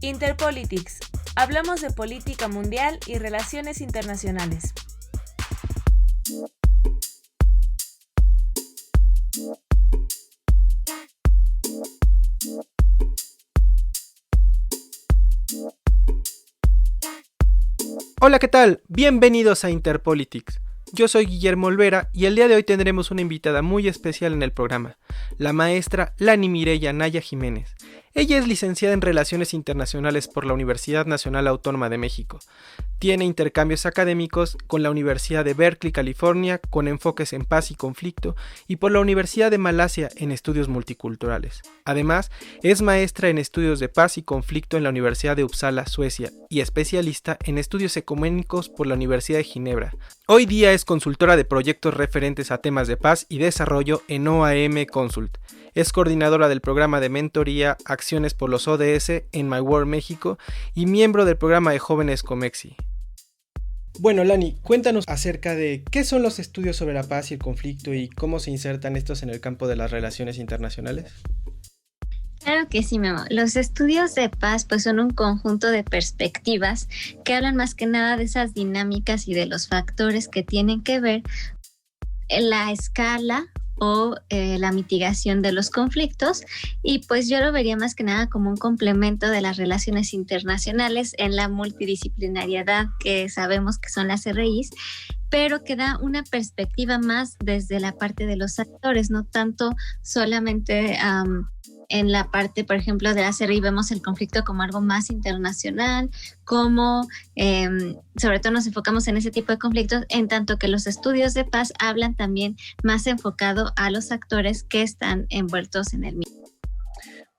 Interpolitics. Hablamos de política mundial y relaciones internacionales. Hola, ¿qué tal? Bienvenidos a Interpolitics. Yo soy Guillermo Olvera y el día de hoy tendremos una invitada muy especial en el programa, la maestra Lani Mireya Naya Jiménez. Ella es licenciada en Relaciones Internacionales por la Universidad Nacional Autónoma de México. Tiene intercambios académicos con la Universidad de Berkeley, California, con enfoques en paz y conflicto, y por la Universidad de Malasia en estudios multiculturales. Además, es maestra en estudios de paz y conflicto en la Universidad de Uppsala, Suecia, y especialista en estudios ecuménicos por la Universidad de Ginebra. Hoy día es consultora de proyectos referentes a temas de paz y desarrollo en OAM Consult. Es coordinadora del programa de mentoría Acciones por los ODS en My World México y miembro del programa de jóvenes Comexi. Bueno, Lani, cuéntanos acerca de qué son los estudios sobre la paz y el conflicto y cómo se insertan estos en el campo de las relaciones internacionales. Claro que sí, Memo. Los estudios de paz pues son un conjunto de perspectivas que hablan más que nada de esas dinámicas y de los factores que tienen que ver en la escala o la mitigación de los conflictos, y pues yo lo vería más que nada como un complemento de las relaciones internacionales en la multidisciplinariedad que sabemos que son las RIs, pero que da una perspectiva más desde la parte de los actores, no tanto solamente en la parte, por ejemplo, de la CRI vemos el conflicto como algo más internacional, como sobre todo nos enfocamos en ese tipo de conflictos, en tanto que los estudios de paz hablan también más enfocado a los actores que están envueltos en el mismo.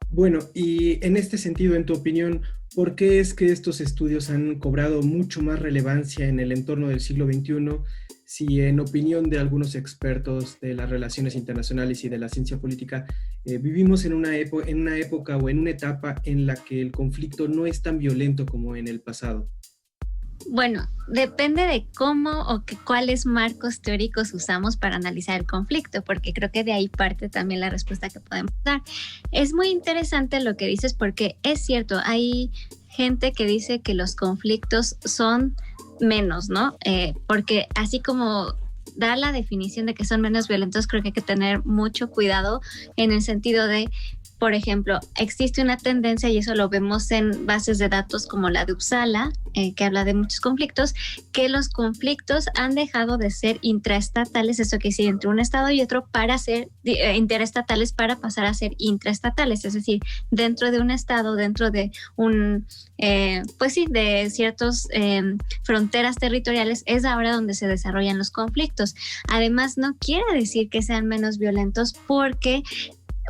Bueno, y en este sentido, en tu opinión, ¿por qué es que estos estudios han cobrado mucho más relevancia en el entorno del siglo XXI? Si en opinión de algunos expertos de las relaciones internacionales y de la ciencia política, vivimos en una época o en una etapa en la que el conflicto no es tan violento como en el pasado. Bueno, depende de cómo o cuáles marcos teóricos usamos para analizar el conflicto, porque creo que de ahí parte también la respuesta que podemos dar. Es muy interesante lo que dices porque es cierto, hay gente que dice que los conflictos son menos, ¿no? Porque así como da la definición de que son menos violentos, creo que hay que tener mucho cuidado en el sentido de, por ejemplo, existe una tendencia, y eso lo vemos en bases de datos como la de Uppsala, que habla de muchos conflictos, que los conflictos han dejado de ser intraestatales, eso quiere decir entre un estado y otro, para ser interestatales, para pasar a ser intraestatales, es decir, dentro de un estado, dentro de un, de ciertas fronteras territoriales, es ahora donde se desarrollan los conflictos. Además, no quiere decir que sean menos violentos, porque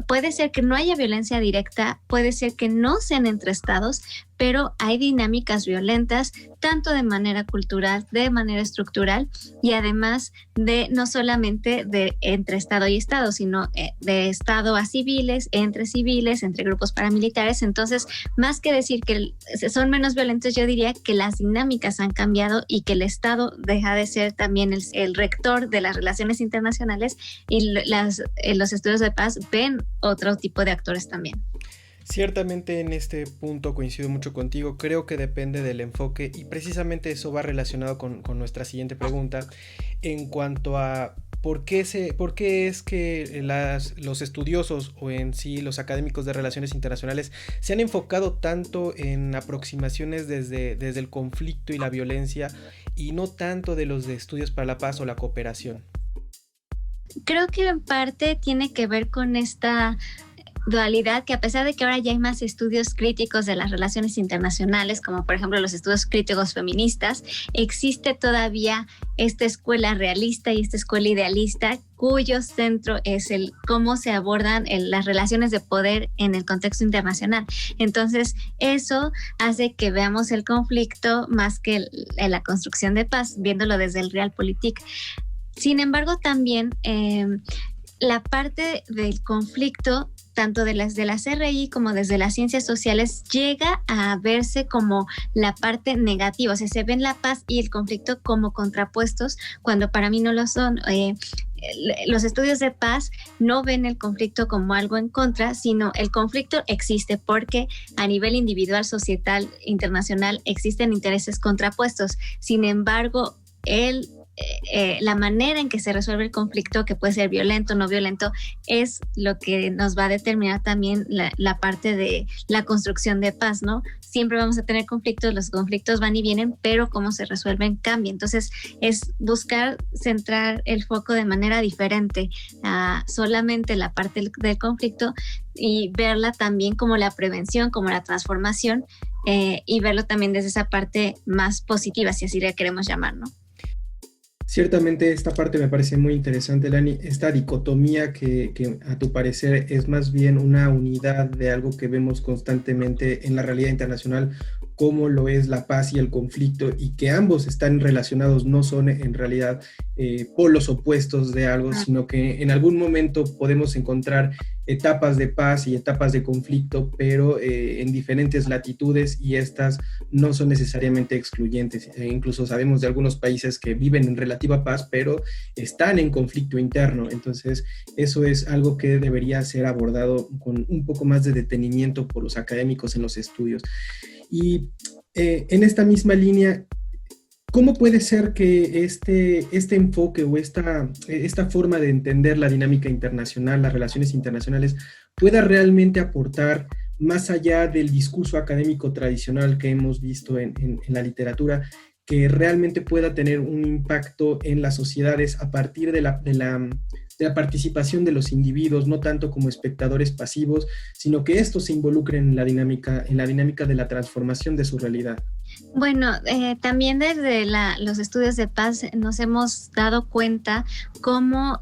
puede ser que no haya violencia directa, puede ser que no sean entre estados, pero hay dinámicas violentas tanto de manera cultural, de manera estructural, y además de no solamente de entre estado y estado, sino de estado a civiles, entre grupos paramilitares. Entonces, más que decir que son menos violentos, yo diría que las dinámicas han cambiado y que el estado deja de ser también el rector de las relaciones internacionales, y los estudios de paz ven otro tipo de actores también. Ciertamente en este punto coincido mucho contigo, creo que depende del enfoque y precisamente eso va relacionado con nuestra siguiente pregunta en cuanto a por qué es que los estudiosos o en sí los académicos de relaciones internacionales se han enfocado tanto en aproximaciones desde el conflicto y la violencia y no tanto de los de estudios para la paz o la cooperación. Creo que en parte tiene que ver con esta dualidad, que a pesar de que ahora ya hay más estudios críticos de las relaciones internacionales, como por ejemplo los estudios críticos feministas, existe todavía esta escuela realista y esta escuela idealista cuyo centro es el cómo se abordan las relaciones de poder en el contexto internacional. Entonces, eso hace que veamos el conflicto más que la construcción de paz, viéndolo desde el realpolitik. Sin embargo, también la parte del conflicto, tanto de las RI como desde las ciencias sociales, llega a verse como la parte negativa. O sea, se ven la paz y el conflicto como contrapuestos, cuando para mí no lo son. los estudios de paz no ven el conflicto como algo en contra, sino el conflicto existe porque a nivel individual, societal, internacional existen intereses contrapuestos. Sin embargo, la manera en que se resuelve el conflicto, que puede ser violento o no violento, es lo que nos va a determinar también la parte de la construcción de paz, ¿no? Siempre vamos a tener conflictos, los conflictos van y vienen, pero cómo se resuelven cambia. Entonces, es buscar centrar el foco de manera diferente a solamente la parte del conflicto y verla también como la prevención, como la transformación, y verlo también desde esa parte más positiva, si así le queremos llamar, ¿no? Ciertamente esta parte me parece muy interesante, Lani, esta dicotomía que a tu parecer es más bien una unidad de algo que vemos constantemente en la realidad internacional, como lo es la paz y el conflicto, y que ambos están relacionados, no son en realidad polos opuestos de algo, sino que en algún momento podemos encontrar etapas de paz y etapas de conflicto, pero en diferentes latitudes, y estas no son necesariamente excluyentes. Incluso sabemos de algunos países que viven en relativa paz, pero están en conflicto interno. Entonces, eso es algo que debería ser abordado con un poco más de detenimiento por los académicos en los estudios. Y en esta misma línea, ¿cómo puede ser que este enfoque o esta forma de entender la dinámica internacional, las relaciones internacionales, pueda realmente aportar más allá del discurso académico tradicional que hemos visto en la literatura, que realmente pueda tener un impacto en las sociedades a partir de la participación de los individuos, no tanto como espectadores pasivos, sino que estos se involucren en la dinámica de la transformación de su realidad? Bueno, también desde los estudios de paz nos hemos dado cuenta cómo,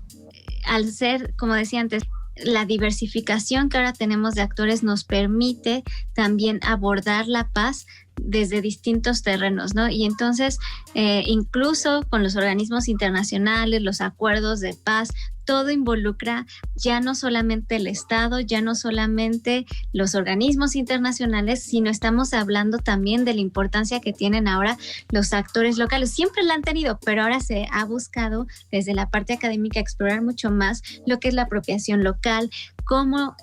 al ser, como decía antes, la diversificación que ahora tenemos de actores nos permite también abordar la paz desde distintos terrenos, ¿no? Y entonces, incluso con los organismos internacionales, los acuerdos de paz, todo involucra ya no solamente el Estado, ya no solamente los organismos internacionales, sino estamos hablando también de la importancia que tienen ahora los actores locales. Siempre la han tenido, pero ahora se ha buscado desde la parte académica explorar mucho más lo que es la apropiación local, cómo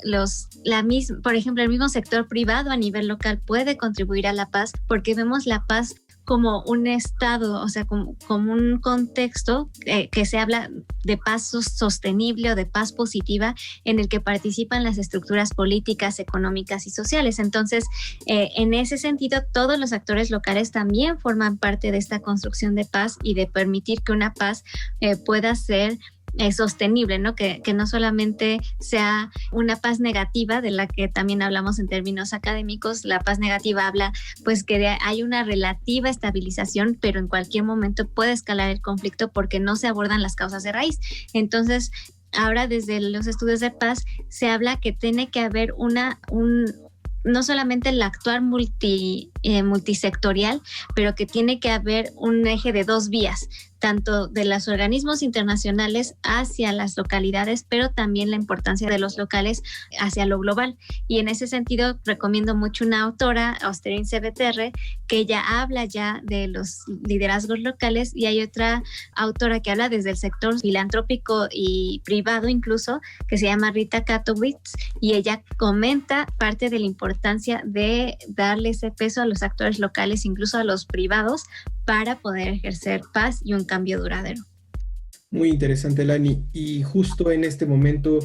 por ejemplo, el mismo sector privado a nivel local puede contribuir a la paz, porque vemos la paz como un estado, o sea, como un contexto que se habla de paz sostenible o de paz positiva en el que participan las estructuras políticas, económicas y sociales. Entonces, en ese sentido, todos los actores locales también forman parte de esta construcción de paz y de permitir que una paz pueda ser sostenible, ¿no? Que no solamente sea una paz negativa, de la que también hablamos en términos académicos. La paz negativa habla pues que hay una relativa estabilización, pero en cualquier momento puede escalar el conflicto porque no se abordan las causas de raíz. Entonces, ahora desde los estudios de paz se habla que tiene que haber no solamente el actuar multisectorial, pero que tiene que haber un eje de dos vías, tanto de los organismos internacionales hacia las localidades, pero también la importancia de los locales hacia lo global. Y en ese sentido recomiendo mucho una autora, Austerine Sebeterre, que ella habla ya de los liderazgos locales, y hay otra autora que habla desde el sector filantrópico y privado incluso, que se llama Rita Katowitz, y ella comenta parte de la importancia de darle ese peso a los actores locales, incluso a los privados, para poder ejercer paz y un cambio duradero. Muy interesante, Lani. Y justo en este momento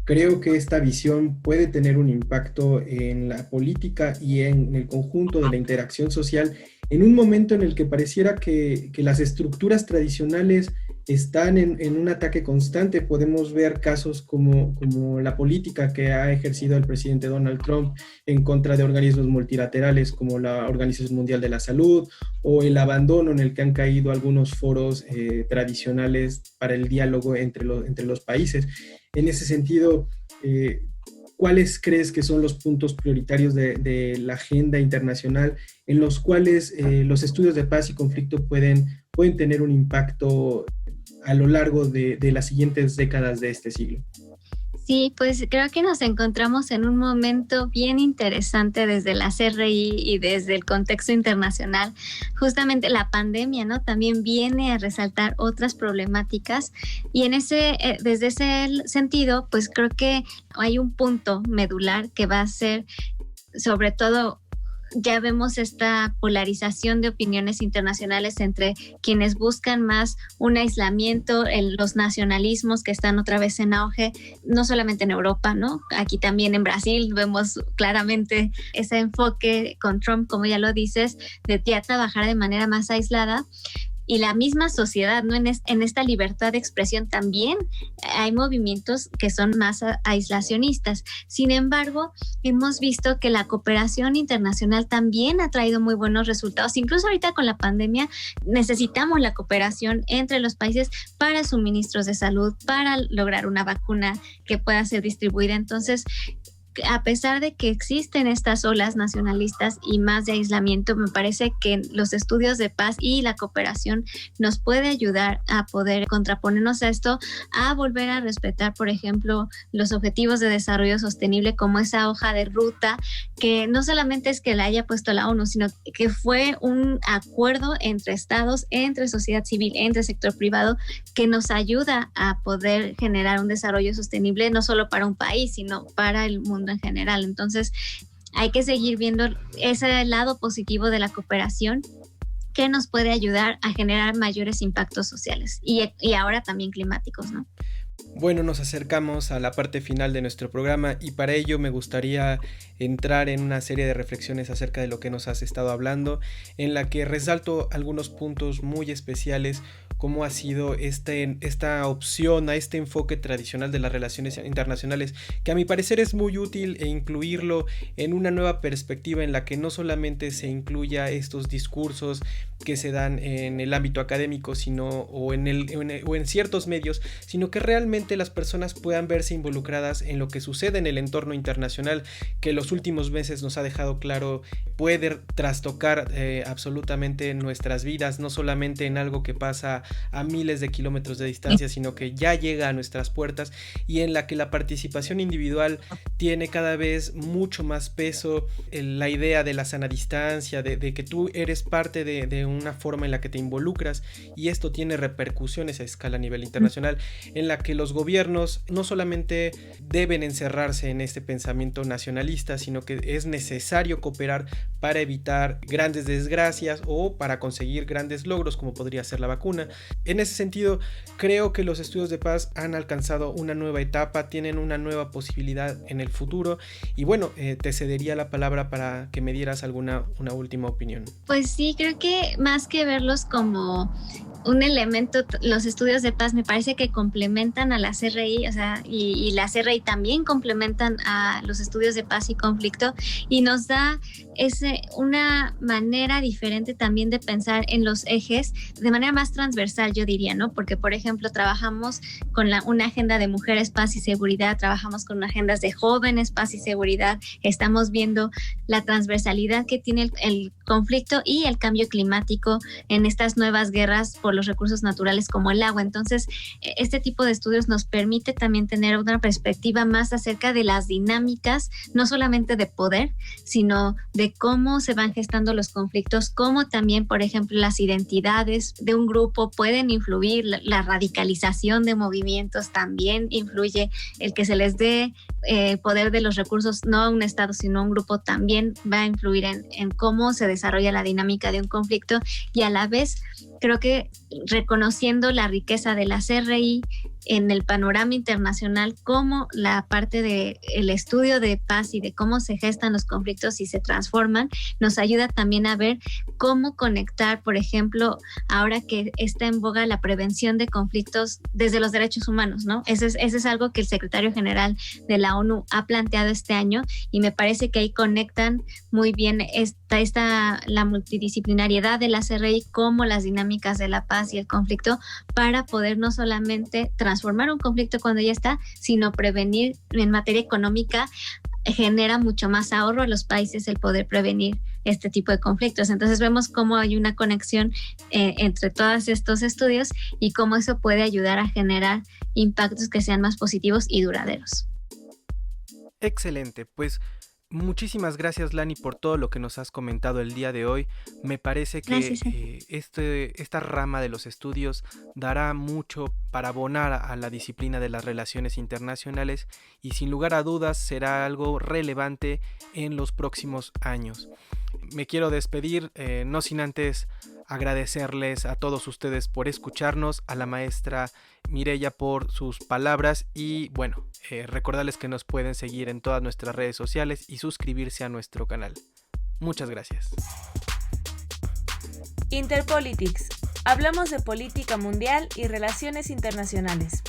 creo que esta visión puede tener un impacto en la política y en el conjunto de la interacción social, en un momento en el que pareciera que las estructuras tradicionales están en un ataque constante. Podemos ver casos como la política que ha ejercido el presidente Donald Trump en contra de organismos multilaterales como la Organización Mundial de la Salud, o el abandono en el que han caído algunos foros tradicionales para el diálogo entre los países. En ese sentido, ¿cuáles crees que son los puntos prioritarios de la agenda internacional en los cuales los estudios de paz y conflicto pueden tener un impacto a lo largo de las siguientes décadas de este siglo? Sí, pues creo que nos encontramos en un momento bien interesante desde la CRI y desde el contexto internacional. Justamente la pandemia, ¿no? También viene a resaltar otras problemáticas y desde ese sentido, pues creo que hay un punto medular que va a ser, sobre todo, ya vemos esta polarización de opiniones internacionales entre quienes buscan más un aislamiento, los nacionalismos que están otra vez en auge, no solamente en Europa, ¿no? Aquí también en Brasil vemos claramente ese enfoque con Trump, como ya lo dices, de ya trabajar de manera más aislada. Y la misma sociedad, ¿no? En esta libertad de expresión también hay movimientos que son más aislacionistas. Sin embargo, hemos visto que la cooperación internacional también ha traído muy buenos resultados. Incluso ahorita con la pandemia necesitamos la cooperación entre los países para suministros de salud, para lograr una vacuna que pueda ser distribuida. Entonces, a pesar de que existen estas olas nacionalistas y más de aislamiento, me parece que los estudios de paz y la cooperación nos puede ayudar a poder contraponernos a esto, a volver a respetar, por ejemplo, los objetivos de desarrollo sostenible como esa hoja de ruta, que no solamente es que la haya puesto la ONU, sino que fue un acuerdo entre estados, entre sociedad civil, entre sector privado, que nos ayuda a poder generar un desarrollo sostenible no solo para un país, sino para el mundo en general. Entonces hay que seguir viendo ese lado positivo de la cooperación que nos puede ayudar a generar mayores impactos sociales y ahora también climáticos, ¿no? Bueno, nos acercamos a la parte final de nuestro programa y para ello me gustaría entrar en una serie de reflexiones acerca de lo que nos has estado hablando, en la que resalto algunos puntos muy especiales, como ha sido esta opción a este enfoque tradicional de las relaciones internacionales, que a mi parecer es muy útil, e incluirlo en una nueva perspectiva en la que no solamente se incluya estos discursos que se dan en el ámbito académico, o en ciertos medios, sino que realmente las personas puedan verse involucradas en lo que sucede en el entorno internacional, que los últimos meses nos ha dejado claro puede trastocar absolutamente nuestras vidas, no solamente en algo que pasa a miles de kilómetros de distancia, sino que ya llega a nuestras puertas, y en la que la participación individual tiene cada vez mucho más peso. La idea de la sana distancia, de que tú eres parte de una forma en la que te involucras, y esto tiene repercusiones a escala a nivel internacional, en la que los gobiernos no solamente deben encerrarse en este pensamiento nacionalista, sino que es necesario cooperar para evitar grandes desgracias o para conseguir grandes logros, como podría ser la vacuna. En ese sentido, creo que los estudios de paz han alcanzado una nueva etapa, tienen una nueva posibilidad en el futuro, y bueno, te cedería la palabra para que me dieras una última opinión. Pues sí, creo que más que verlos como un elemento, los estudios de paz me parece que complementan a la CRI, o sea, y la CRI también complementan a los estudios de paz y conflicto, y nos da una manera diferente también de pensar en los ejes de manera más transversal, yo diría, ¿no? Porque, por ejemplo, trabajamos con una agenda de mujeres, paz y seguridad, trabajamos con agendas de jóvenes, paz y seguridad, estamos viendo la transversalidad que tiene el conflicto y el cambio climático en estas nuevas guerras por los recursos naturales como el agua. Entonces, este tipo de estudios nos permite también tener una perspectiva más acerca de las dinámicas, no solamente de poder, sino de cómo se van gestando los conflictos, cómo también, por ejemplo, las identidades de un grupo pueden influir, la radicalización de movimientos también influye, el que se les dé poder de los recursos no a un estado sino a un grupo también va a influir en cómo se desarrolla la dinámica de un conflicto, y a la vez creo que reconociendo la riqueza de la CRI en el panorama internacional, como la parte del estudio de paz y de cómo se gestan los conflictos y se transforman, nos ayuda también a ver cómo conectar, por ejemplo, ahora que está en boga la prevención de conflictos desde los derechos humanos, ¿no? Ese es algo que el secretario general de la ONU ha planteado este año, y me parece que ahí conectan muy bien la multidisciplinariedad de la CRI como las dinámicas de la paz y el conflicto, para poder no solamente transformar un conflicto cuando ya está, sino prevenir. En materia económica genera mucho más ahorro a los países el poder prevenir este tipo de conflictos. Entonces vemos cómo hay una conexión entre todos estos estudios y cómo eso puede ayudar a generar impactos que sean más positivos y duraderos. Excelente, pues muchísimas gracias, Lani, por todo lo que nos has comentado el día de hoy. Me parece que esta rama de los estudios dará mucho para abonar a la disciplina de las relaciones internacionales y sin lugar a dudas será algo relevante en los próximos años. Me quiero despedir, no sin antes agradecerles a todos ustedes por escucharnos, a la maestra Mireya por sus palabras y bueno, recordarles que nos pueden seguir en todas nuestras redes sociales y suscribirse a nuestro canal. Muchas gracias. Interpolitics. Hablamos de política mundial y relaciones internacionales.